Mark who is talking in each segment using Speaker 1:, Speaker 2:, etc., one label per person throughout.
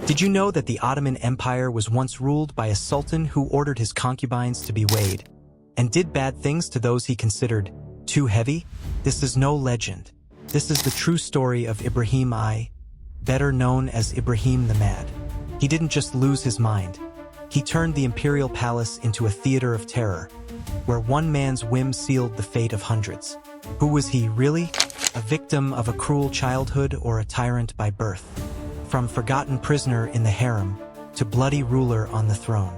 Speaker 1: Did you know that the Ottoman Empire was once ruled by a sultan who ordered his concubines to be weighed and did bad things to those he considered too heavy? This is no legend. This is the true story of Ibrahim I, better known as Ibrahim the Mad. He didn't just lose his mind. He turned the imperial palace into a theater of terror, where one man's whim sealed the fate of hundreds. Who was he, really? A victim of a cruel childhood or a tyrant by birth? From forgotten prisoner in the harem to bloody ruler on the throne.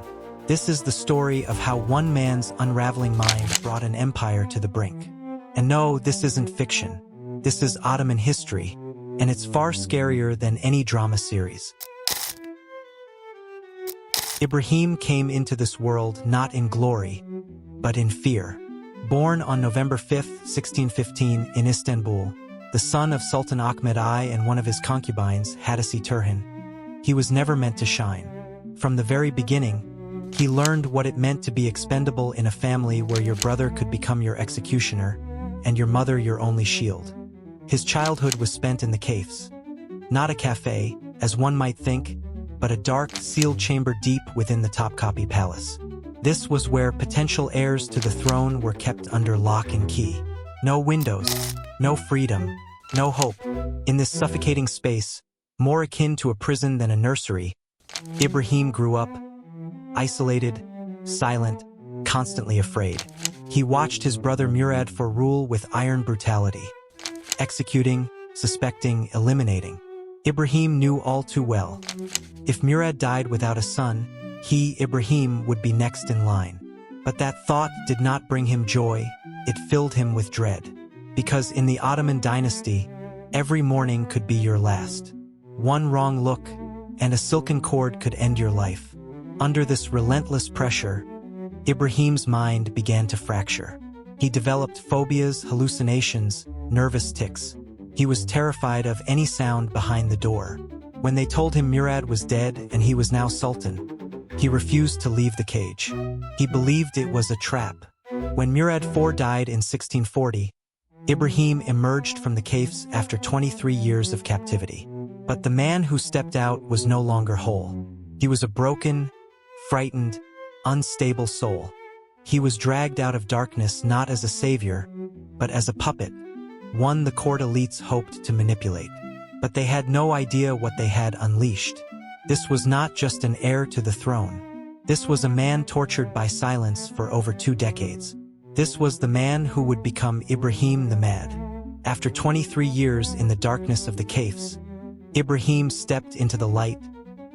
Speaker 1: This is the story of how one man's unraveling mind brought an empire to the brink. And no, this isn't fiction. This is Ottoman history, and it's far scarier than any drama series. Ibrahim came into this world not in glory, but in fear. Born on November 5, 1615 in Istanbul, the son of Sultan Ahmed I and one of his concubines, Hadisi Turhan, he was never meant to shine. From the very beginning, he learned what it meant to be expendable in a family where your brother could become your executioner and your mother your only shield. His childhood was spent in the caves. Not a cafe, as one might think, but a dark, sealed chamber deep within the Topkapi Palace. This was where potential heirs to the throne were kept under lock and key. No windows, no freedom, no hope. In this suffocating space, more akin to a prison than a nursery, Ibrahim grew up, isolated, silent, constantly afraid. He watched his brother Murad for rule with iron brutality, executing, suspecting, eliminating. Ibrahim knew all too well. If Murad died without a son, he, Ibrahim, would be next in line. But that thought did not bring him joy, it filled him with dread. Because in the Ottoman dynasty, every morning could be your last. One wrong look, and a silken cord could end your life. Under this relentless pressure, Ibrahim's mind began to fracture. He developed phobias, hallucinations, nervous tics. He was terrified of any sound behind the door. When they told him Murad was dead and he was now Sultan, he refused to leave the cage. He believed it was a trap. When Murad IV died in 1640, Ibrahim emerged from the caves after 23 years of captivity. But the man who stepped out was no longer whole. He was a broken, frightened, unstable soul. He was dragged out of darkness not as a savior, but as a puppet, one the court elites hoped to manipulate. But they had no idea what they had unleashed. This was not just an heir to the throne. This was a man tortured by silence for over 2 decades. This was the man who would become Ibrahim the Mad. After 23 years in the darkness of the caves, Ibrahim stepped into the light,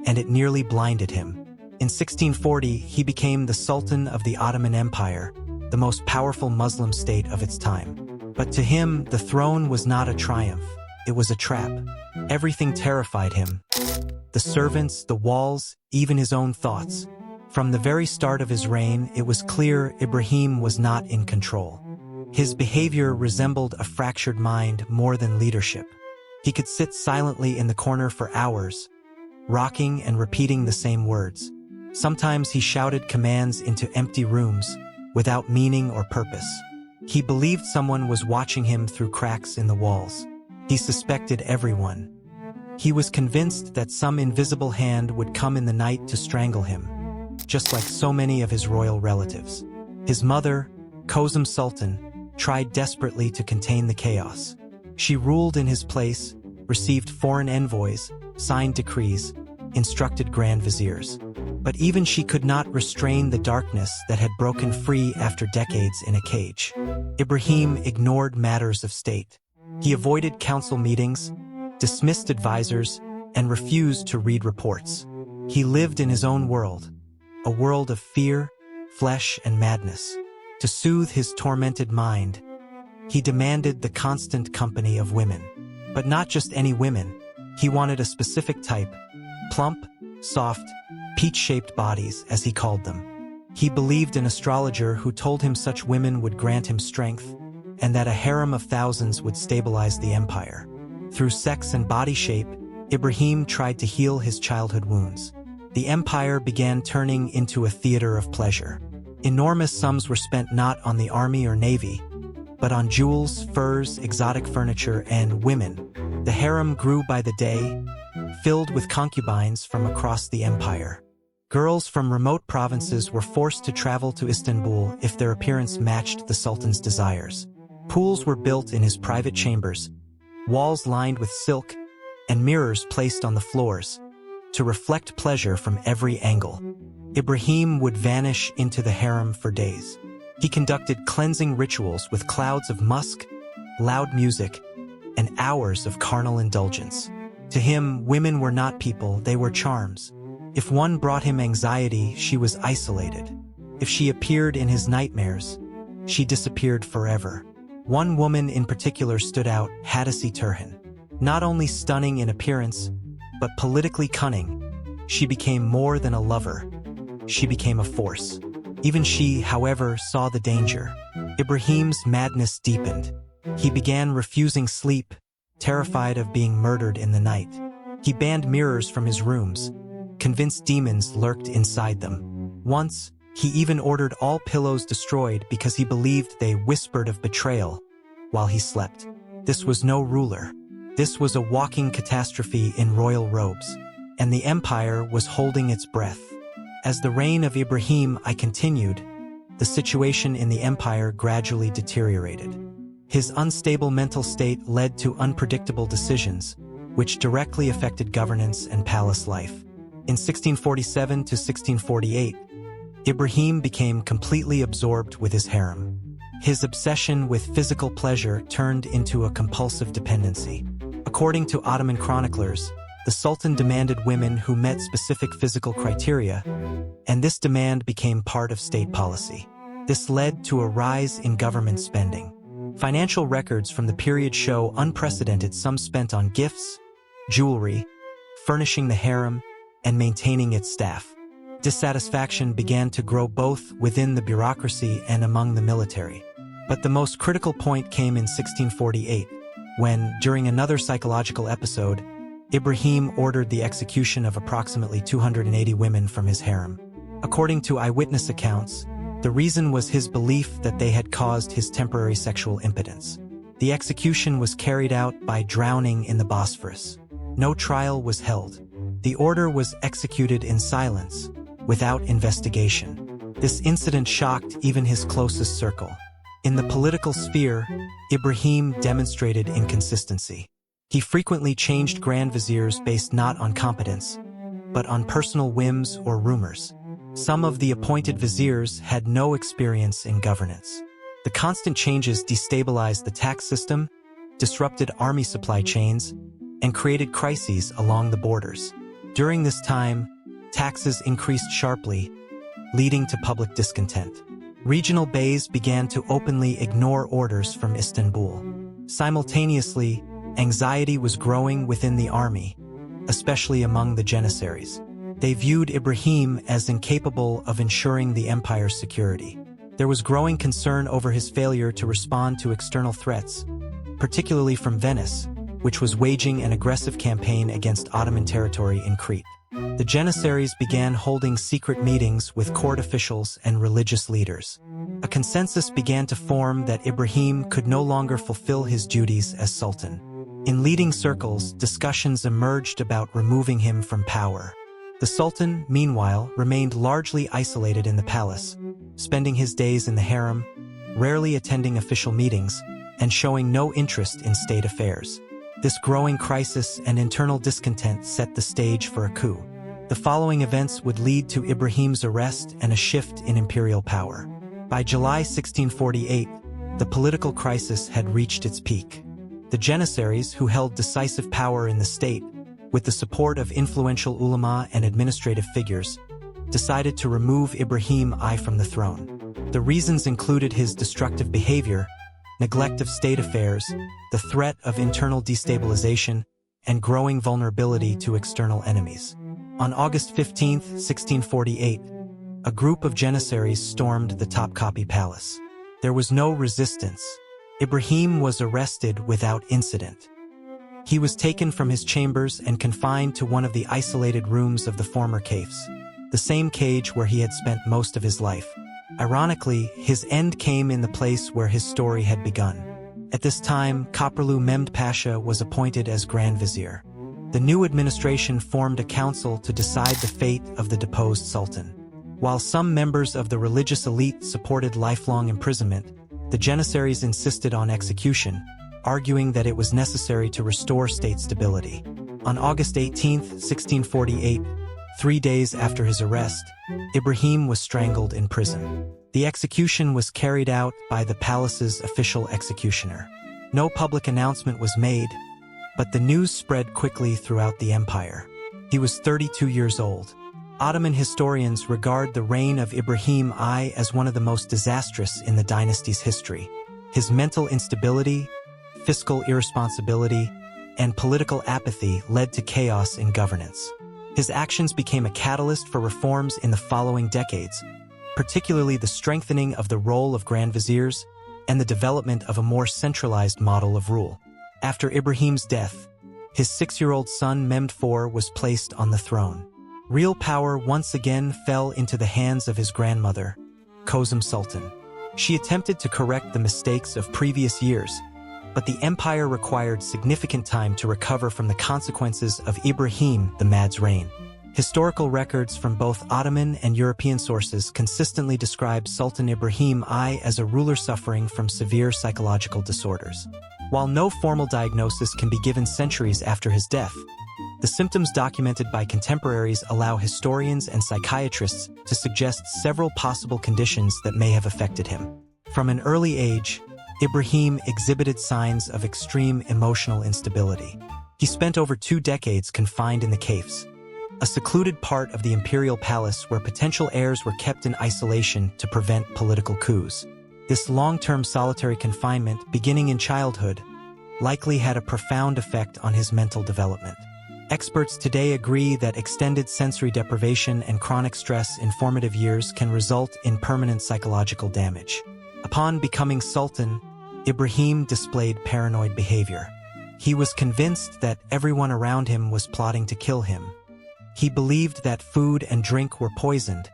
Speaker 1: and it nearly blinded him. In 1640, he became the Sultan of the Ottoman Empire, the most powerful Muslim state of its time. But to him, the throne was not a triumph. It was a trap. Everything terrified him. The servants, the walls, even his own thoughts. From the very start of his reign, it was clear Ibrahim was not in control. His behavior resembled a fractured mind more than leadership. He could sit silently in the corner for hours, rocking and repeating the same words. Sometimes he shouted commands into empty rooms, without meaning or purpose. He believed someone was watching him through cracks in the walls. He suspected everyone. He was convinced that some invisible hand would come in the night to strangle him, just like so many of his royal relatives. His mother, Kozum Sultan, tried desperately to contain the chaos. She ruled in his place, received foreign envoys, signed decrees, instructed grand viziers. But even she could not restrain the darkness that had broken free after decades in a cage. Ibrahim ignored matters of state. He avoided council meetings, dismissed advisors, and refused to read reports. He lived in his own world, a world of fear, flesh, and madness. To soothe his tormented mind, he demanded the constant company of women. But not just any women. He wanted a specific type, plump, soft, peach-shaped bodies, as he called them. He believed an astrologer who told him such women would grant him strength, and that a harem of thousands would stabilize the empire. Through sex and body shape, Ibrahim tried to heal his childhood wounds. The empire began turning into a theater of pleasure. Enormous sums were spent not on the army or navy, but on jewels, furs, exotic furniture, and women. The harem grew by the day, filled with concubines from across the empire. Girls from remote provinces were forced to travel to Istanbul if their appearance matched the Sultan's desires. Pools were built in his private chambers, walls lined with silk, and mirrors placed on the floors to reflect pleasure from every angle. Ibrahim would vanish into the harem for days. He conducted cleansing rituals with clouds of musk, loud music, and hours of carnal indulgence. To him, women were not people, they were charms. If one brought him anxiety, she was isolated. If she appeared in his nightmares, she disappeared forever. One woman in particular stood out, Hadisi Turhan. Not only stunning in appearance, but politically cunning, she became more than a lover. She became a force. Even she, however, saw the danger. Ibrahim's madness deepened. He began refusing sleep, terrified of being murdered in the night. He banned mirrors from his rooms, convinced demons lurked inside them. Once, he even ordered all pillows destroyed because he believed they whispered of betrayal while he slept. This was no ruler. This was a walking catastrophe in royal robes, and the empire was holding its breath. As the reign of Ibrahim I continued, the situation in the empire gradually deteriorated. His unstable mental state led to unpredictable decisions, which directly affected governance and palace life. In 1647 to 1648, Ibrahim became completely absorbed with his harem. His obsession with physical pleasure turned into a compulsive dependency. According to Ottoman chroniclers, the Sultan demanded women who met specific physical criteria, and this demand became part of state policy. This led to a rise in government spending. Financial records from the period show unprecedented sums spent on gifts, jewelry, furnishing the harem, and maintaining its staff. Dissatisfaction began to grow both within the bureaucracy and among the military. But the most critical point came in 1648, when, during another psychological episode, Ibrahim ordered the execution of approximately 280 women from his harem. According to eyewitness accounts, the reason was his belief that they had caused his temporary sexual impotence. The execution was carried out by drowning in the Bosphorus. No trial was held. The order was executed in silence, without investigation. This incident shocked even his closest circle. In the political sphere, Ibrahim demonstrated inconsistency. He frequently changed grand viziers based not on competence, but on personal whims or rumors. Some of the appointed viziers had no experience in governance. The constant changes destabilized the tax system, disrupted army supply chains, and created crises along the borders. During this time, taxes increased sharply, leading to public discontent. Regional beys began to openly ignore orders from Istanbul. Simultaneously, anxiety was growing within the army, especially among the Janissaries. They viewed Ibrahim as incapable of ensuring the empire's security. There was growing concern over his failure to respond to external threats, particularly from Venice, which was waging an aggressive campaign against Ottoman territory in Crete. The Janissaries began holding secret meetings with court officials and religious leaders. A consensus began to form that Ibrahim could no longer fulfill his duties as Sultan. In leading circles, discussions emerged about removing him from power. The Sultan, meanwhile, remained largely isolated in the palace, spending his days in the harem, rarely attending official meetings, and showing no interest in state affairs. This growing crisis and internal discontent set the stage for a coup. The following events would lead to Ibrahim's arrest and a shift in imperial power. By July 1648, the political crisis had reached its peak. The Janissaries, who held decisive power in the state, with the support of influential ulama and administrative figures, decided to remove Ibrahim I from the throne. The reasons included his destructive behavior, neglect of state affairs, the threat of internal destabilization, and growing vulnerability to external enemies. On August 15, 1648, a group of Janissaries stormed the Topkapi Palace. There was no resistance. Ibrahim was arrested without incident. He was taken from his chambers and confined to one of the isolated rooms of the former cafes, the same cage where he had spent most of his life. Ironically, his end came in the place where his story had begun. At this time, Koprulu Mehmed Pasha was appointed as Grand Vizier. The new administration formed a council to decide the fate of the deposed sultan. While some members of the religious elite supported lifelong imprisonment, the Janissaries insisted on execution, arguing that it was necessary to restore state stability. On August 18, 1648, 3 days after his arrest, Ibrahim was strangled in prison. The execution was carried out by the palace's official executioner. No public announcement was made, but the news spread quickly throughout the empire. He was 32 years old. Ottoman historians regard the reign of Ibrahim I as one of the most disastrous in the dynasty's history. His mental instability, fiscal irresponsibility, and political apathy led to chaos in governance. His actions became a catalyst for reforms in the following decades, particularly the strengthening of the role of grand viziers and the development of a more centralized model of rule. After Ibrahim's death, his 6-year-old son Mehmed IV was placed on the throne. Real power once again fell into the hands of his grandmother, Sultan. She attempted to correct the mistakes of previous years, but the empire required significant time to recover from the consequences of Ibrahim the Mad's reign. Historical records from both Ottoman and European sources consistently describe Sultan Ibrahim I as a ruler suffering from severe psychological disorders. While no formal diagnosis can be given centuries after his death, the symptoms documented by contemporaries allow historians and psychiatrists to suggest several possible conditions that may have affected him. From an early age, Ibrahim exhibited signs of extreme emotional instability. He spent over 2 decades confined in the caves, a secluded part of the imperial palace where potential heirs were kept in isolation to prevent political coups. This long-term solitary confinement, beginning in childhood, likely had a profound effect on his mental development. Experts today agree that extended sensory deprivation and chronic stress in formative years can result in permanent psychological damage. Upon becoming sultan, Ibrahim displayed paranoid behavior. He was convinced that everyone around him was plotting to kill him. He believed that food and drink were poisoned,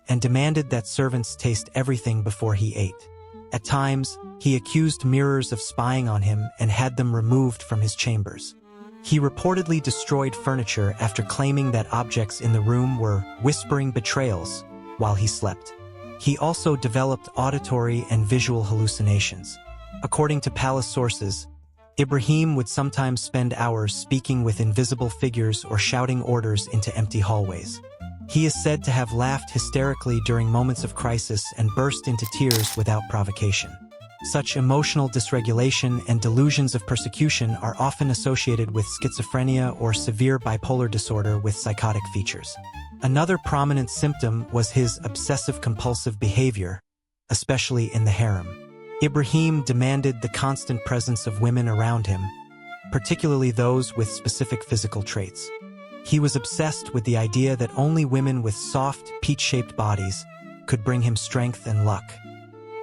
Speaker 1: and demanded that servants taste everything before he ate. At times, he accused mirrors of spying on him and had them removed from his chambers. He reportedly destroyed furniture after claiming that objects in the room were whispering betrayals while he slept. He also developed auditory and visual hallucinations. According to palace sources, Ibrahim would sometimes spend hours speaking with invisible figures or shouting orders into empty hallways. He is said to have laughed hysterically during moments of crisis and burst into tears without provocation. Such emotional dysregulation and delusions of persecution are often associated with schizophrenia or severe bipolar disorder with psychotic features. Another prominent symptom was his obsessive-compulsive behavior, especially in the harem. Ibrahim demanded the constant presence of women around him, particularly those with specific physical traits. He was obsessed with the idea that only women with soft, peach-shaped bodies could bring him strength and luck.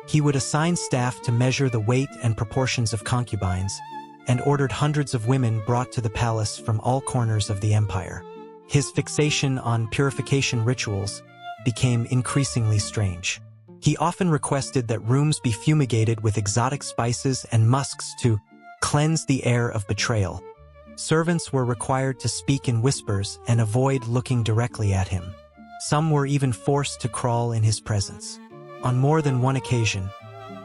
Speaker 1: He would assign staff to measure the weight and proportions of concubines, and ordered hundreds of women brought to the palace from all corners of the empire. His fixation on purification rituals became increasingly strange. He often requested that rooms be fumigated with exotic spices and musks to cleanse the air of betrayal. Servants were required to speak in whispers and avoid looking directly at him. Some were even forced to crawl in his presence. On more than one occasion,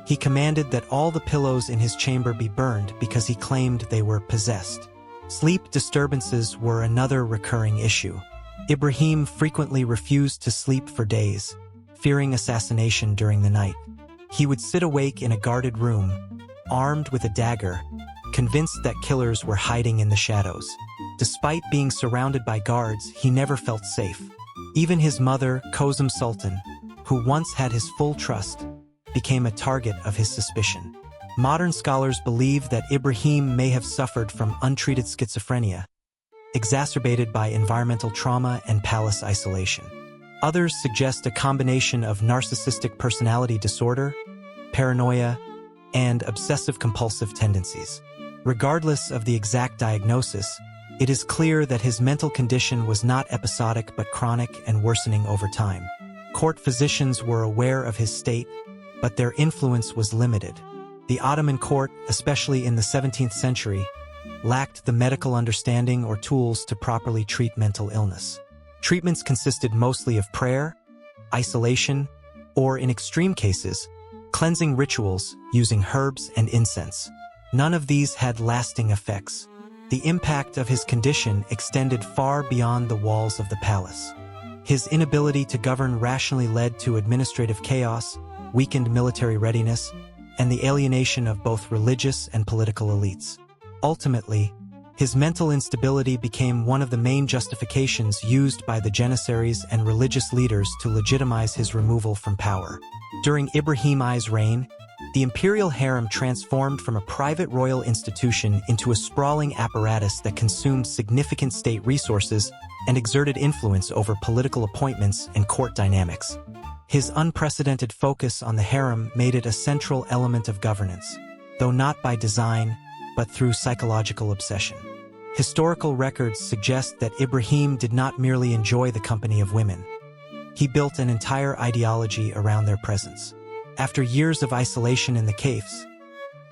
Speaker 1: he commanded that all the pillows in his chamber be burned because he claimed they were possessed. Sleep disturbances were another recurring issue. Ibrahim frequently refused to sleep for days, fearing assassination during the night. He would sit awake in a guarded room, armed with a dagger, convinced that killers were hiding in the shadows. Despite being surrounded by guards, he never felt safe. Even his mother, Sultan, who once had his full trust, became a target of his suspicion. Modern scholars believe that Ibrahim may have suffered from untreated schizophrenia, exacerbated by environmental trauma and palace isolation. Others suggest a combination of narcissistic personality disorder, paranoia, and obsessive-compulsive tendencies. Regardless of the exact diagnosis, it is clear that his mental condition was not episodic but chronic and worsening over time. Court physicians were aware of his state, but their influence was limited. The Ottoman court, especially in the 17th century, lacked the medical understanding or tools to properly treat mental illness. Treatments consisted mostly of prayer, isolation, or in extreme cases, cleansing rituals using herbs and incense. None of these had lasting effects. The impact of his condition extended far beyond the walls of the palace. His inability to govern rationally led to administrative chaos, weakened military readiness, and the alienation of both religious and political elites. Ultimately, his mental instability became one of the main justifications used by the Janissaries and religious leaders to legitimize his removal from power. During Ibrahim I's reign, the imperial harem transformed from a private royal institution into a sprawling apparatus that consumed significant state resources and exerted influence over political appointments and court dynamics. His unprecedented focus on the harem made it a central element of governance, though not by design, but through psychological obsession. Historical records suggest that Ibrahim did not merely enjoy the company of women. He built an entire ideology around their presence. After years of isolation in the caves,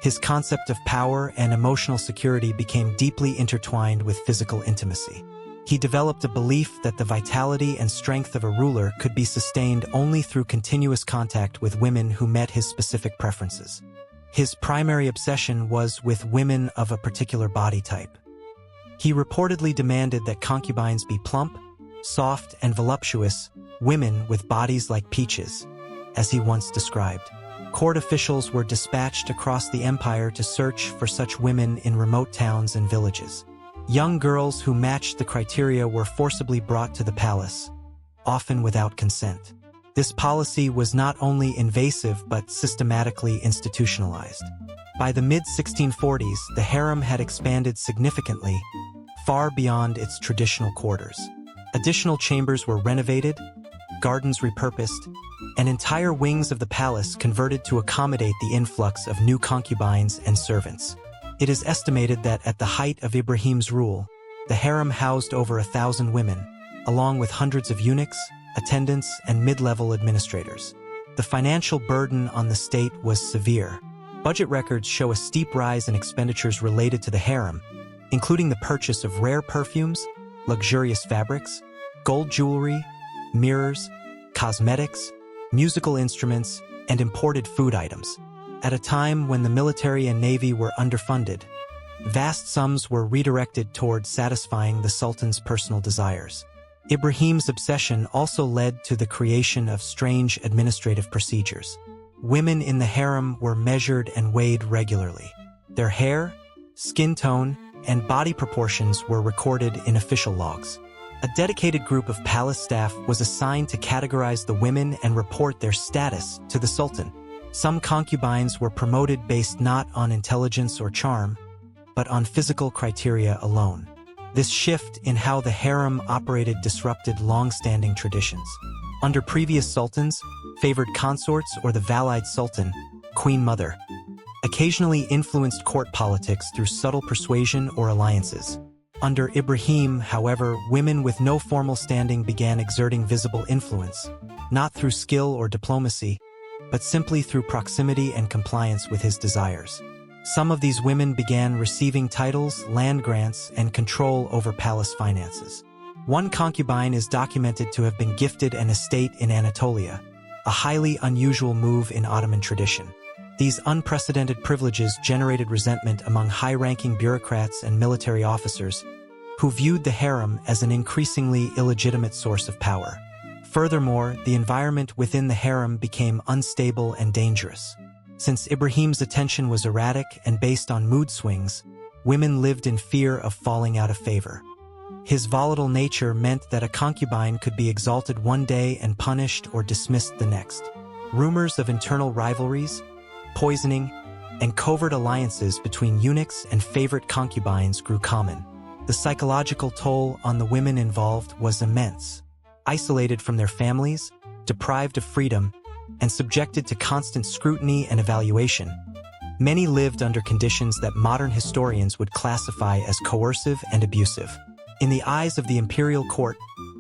Speaker 1: his concept of power and emotional security became deeply intertwined with physical intimacy. He developed a belief that the vitality and strength of a ruler could be sustained only through continuous contact with women who met his specific preferences. His primary obsession was with women of a particular body type. He reportedly demanded that concubines be plump, soft, and voluptuous, women with bodies like peaches, as he once described. Court officials were dispatched across the empire to search for such women in remote towns and villages. Young girls who matched the criteria were forcibly brought to the palace, often without consent. This policy was not only invasive but systematically institutionalized. By the mid-1640s, the harem had expanded significantly, far beyond its traditional quarters. Additional chambers were renovated, gardens repurposed, and entire wings of the palace converted to accommodate the influx of new concubines and servants. It is estimated that at the height of Ibrahim's rule, the harem housed over 1,000 women, along with hundreds of eunuchs, attendants, and mid-level administrators. The financial burden on the state was severe. Budget records show a steep rise in expenditures related to the harem, including the purchase of rare perfumes, luxurious fabrics, gold jewelry, mirrors, cosmetics, musical instruments, and imported food items. At a time when the military and navy were underfunded, vast sums were redirected toward satisfying the Sultan's personal desires. Ibrahim's obsession also led to the creation of strange administrative procedures. Women in the harem were measured and weighed regularly. Their hair, skin tone, and body proportions were recorded in official logs. A dedicated group of palace staff was assigned to categorize the women and report their status to the Sultan. Some concubines were promoted based not on intelligence or charm, but on physical criteria alone. This shift in how the harem operated disrupted long-standing traditions. Under previous sultans, favored consorts or the Valide Sultan, Queen Mother, occasionally influenced court politics through subtle persuasion or alliances. Under Ibrahim, however, women with no formal standing began exerting visible influence, not through skill or diplomacy, but simply through proximity and compliance with his desires. Some of these women began receiving titles, land grants, and control over palace finances. One concubine is documented to have been gifted an estate in Anatolia, a highly unusual move in Ottoman tradition. These unprecedented privileges generated resentment among high-ranking bureaucrats and military officers, who viewed the harem as an increasingly illegitimate source of power. Furthermore, the environment within the harem became unstable and dangerous. Since Ibrahim's attention was erratic and based on mood swings, women lived in fear of falling out of favor. His volatile nature meant that a concubine could be exalted one day and punished or dismissed the next. Rumors of internal rivalries, poisoning, and covert alliances between eunuchs and favorite concubines grew common. The psychological toll on the women involved was immense. Isolated from their families, deprived of freedom, and subjected to constant scrutiny and evaluation, many lived under conditions that modern historians would classify as coercive and abusive. In the eyes of the imperial court,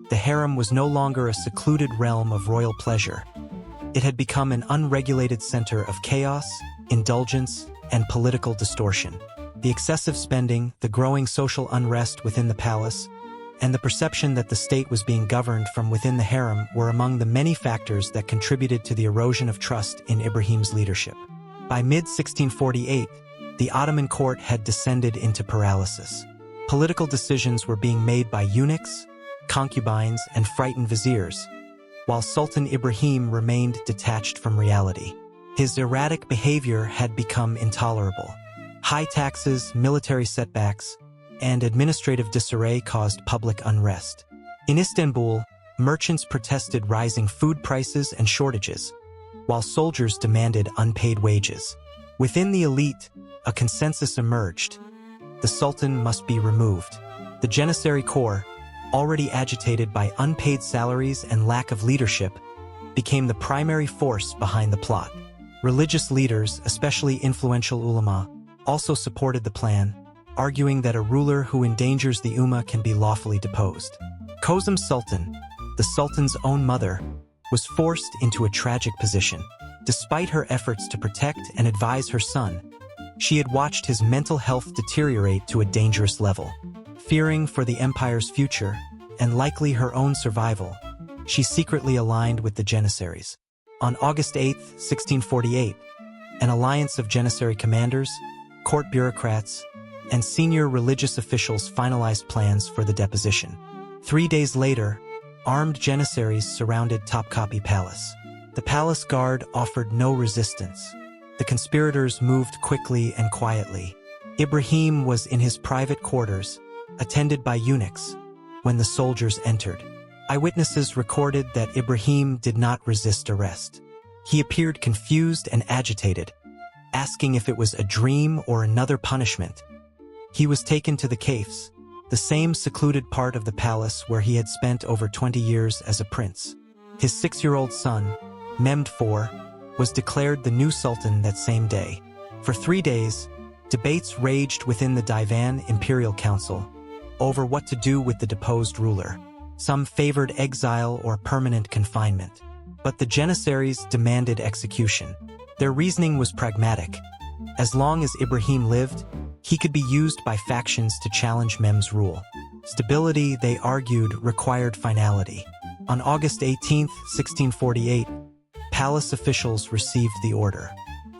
Speaker 1: the harem was no longer a secluded realm of royal pleasure. It had become an unregulated center of chaos, indulgence, and political distortion. The excessive spending, the growing social unrest within the palace, and the perception that the state was being governed from within the harem were among the many factors that contributed to the erosion of trust in Ibrahim's leadership. By mid-1648, the Ottoman court had descended into paralysis. Political decisions were being made by eunuchs, concubines, and frightened viziers, while Sultan Ibrahim remained detached from reality. His erratic behavior had become intolerable. High taxes, military setbacks, and administrative disarray caused public unrest. In Istanbul, merchants protested rising food prices and shortages, while soldiers demanded unpaid wages. Within the elite, a consensus emerged. The Sultan must be removed. The Janissary Corps, already agitated by unpaid salaries and lack of leadership, became the primary force behind the plot. Religious leaders, especially influential ulama, also supported the plan, arguing that a ruler who endangers the Ummah can be lawfully deposed. Kozum Sultan, the Sultan's own mother, was forced into a tragic position. Despite her efforts to protect and advise her son, she had watched his mental health deteriorate to a dangerous level. Fearing for the empire's future, and likely her own survival, she secretly aligned with the Janissaries. On August 8, 1648, an alliance of Janissary commanders, court bureaucrats, and senior religious officials finalized plans for the deposition. 3 days later, armed Janissaries surrounded Topkapi Palace. The palace guard offered no resistance. The conspirators moved quickly and quietly. Ibrahim was in his private quarters, attended by eunuchs, when the soldiers entered. Eyewitnesses recorded that Ibrahim did not resist arrest. He appeared confused and agitated, asking if it was a dream or another punishment. He was taken to the cafes, the same secluded part of the palace where he had spent over 20 years as a prince. His 6-year-old son, Mehmed IV, was declared the new sultan that same day. For 3 days, debates raged within the Divan Imperial Council over what to do with the deposed ruler. Some favored exile or permanent confinement, but the Janissaries demanded execution. Their reasoning was pragmatic. As long as Ibrahim lived, he could be used by factions to challenge Mehmed's rule. Stability, they argued, required finality. On August 18, 1648, palace officials received the order.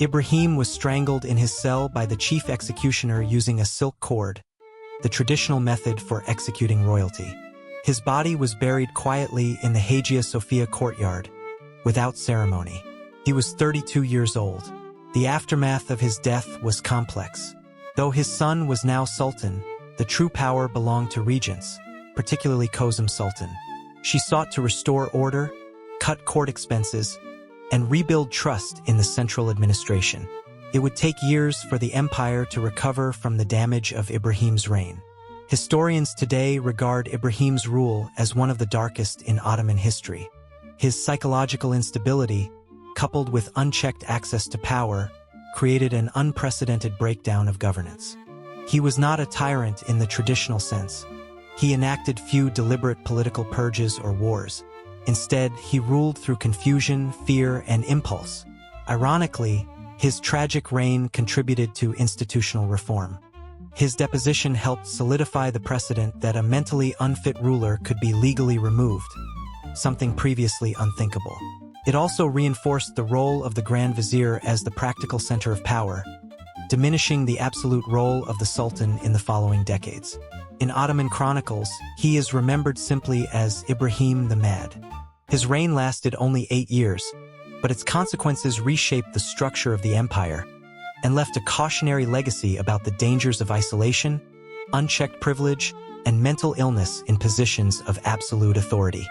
Speaker 1: Ibrahim was strangled in his cell by the chief executioner using a silk cord, the traditional method for executing royalty. His body was buried quietly in the Hagia Sophia courtyard, without ceremony. He was 32 years old. The aftermath of his death was complex. Though his son was now sultan, the true power belonged to regents, particularly Kozum Sultan. She sought to restore order, cut court expenses, and rebuild trust in the central administration. It would take years for the empire to recover from the damage of Ibrahim's reign. Historians today regard Ibrahim's rule as one of the darkest in Ottoman history. His psychological instability, coupled with unchecked access to power, created an unprecedented breakdown of governance. He was not a tyrant in the traditional sense. He enacted few deliberate political purges or wars. Instead, he ruled through confusion, fear, and impulse. Ironically, his tragic reign contributed to institutional reform. His deposition helped solidify the precedent that a mentally unfit ruler could be legally removed, something previously unthinkable. It also reinforced the role of the Grand Vizier as the practical center of power, diminishing the absolute role of the Sultan in the following decades. In Ottoman chronicles, he is remembered simply as Ibrahim the Mad. His reign lasted only 8 years, but its consequences reshaped the structure of the empire and left a cautionary legacy about the dangers of isolation, unchecked privilege, and mental illness in positions of absolute authority.